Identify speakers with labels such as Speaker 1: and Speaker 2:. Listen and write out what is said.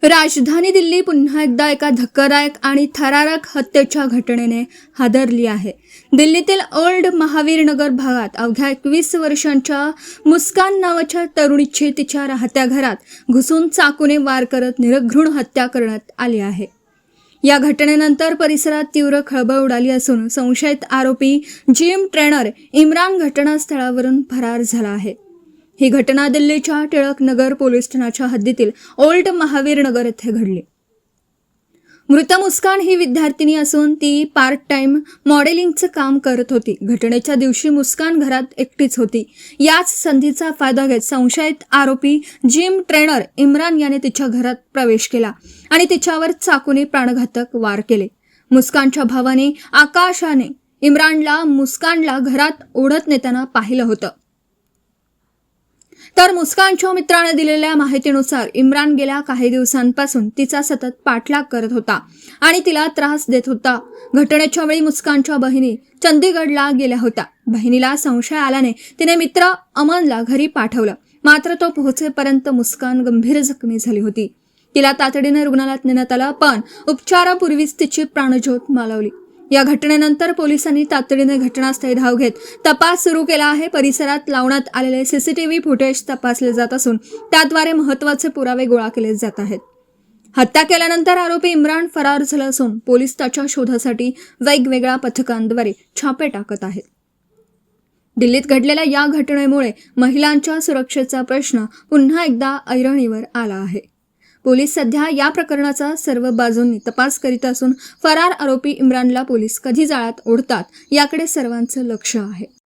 Speaker 1: राजधानी दिल्ली पुन्हा एकदा एका धक्कादायक आणि थरारक हत्येच्या घटनेने हादरली आहे. दिल्लीतील ओल्ड महावीर नगर भागात अवघ्या 21 वर्षांच्या मुस्कान नावाच्या तरुणीची तिच्या राहत्या घरात घुसून चाकूने वार करत निरघृण हत्या करण्यात आली आहे. या घटनेनंतर परिसरात तीव्र खळबळ उडाली असून संशयित आरोपी जिम ट्रेनर इम्रान घटनास्थळावरून फरार झाला आहे. ही घटना दिल्लीच्या टिळक नगर पोलीस ठाण्याच्या हद्दीतील ओल्ड महावीर नगर येथे घडली. मृत मुस्कान ही विद्यार्थिनी असून ती पार्ट टाइम मॉडेलिंगचं काम करत होती. घटनेच्या दिवशी मुस्कान घरात एकटीच होती. याच संधीचा फायदा घेत संशयित आरोपी जिम ट्रेनर इम्रान याने तिच्या घरात प्रवेश केला आणि तिच्यावर चाकूने प्राणघातक वार केले. मुस्कानच्या भावाने आकाशाने इम्रानला मुस्कानला घरात ओढत नेताना पाहिलं होतं. तर मुस्कानच्या मित्राने दिलेल्या माहितीनुसार इम्रान गेल्या काही दिवसांपासून तिचा सतत पाठलाग करत होता आणि तिला त्रास देत होता. घटनेच्या वेळी मुस्कानच्या बहिणी चंदीगडला गेल्या होत्या. बहिणीला संशय आल्याने तिने मित्र अमनला घरी पाठवलं. मात्र तो पोहोचेपर्यंत मुस्कान गंभीर जखमी झाली होती. तिला तातडीने रुग्णालयात नेण्यात आलं, पण उपचारापूर्वीच तिची प्राणज्योत मालवली. या घटनेनंतर पोलिसांनी तातडीने घटनास्थळी धाव घेत तपास सुरू केला आहे. परिसरात लावण्यात आलेले सीसीटीव्ही फुटेज तपासले जात असून त्याद्वारे महत्त्वाचे पुरावे गोळा केले जात आहेत. हत्या केल्यानंतर आरोपी इम्रान फरार झाला असून पोलीस त्याच्या शोधासाठी वेगवेगळ्या पथकांद्वारे छापे टाकत आहेत. दिल्लीत घडलेल्या या घटनेमुळे महिलांच्या सुरक्षेचा प्रश्न पुन्हा एकदा ऐरणीवर आला आहे. पोलीस सध्या या प्रकरणाचा सर्व बाजूंनी तपास करीत असून फरार आरोपी इम्रानला पोलीस कधी जाळ्यात ओढतात याकडे सर्वांचं लक्ष आहे.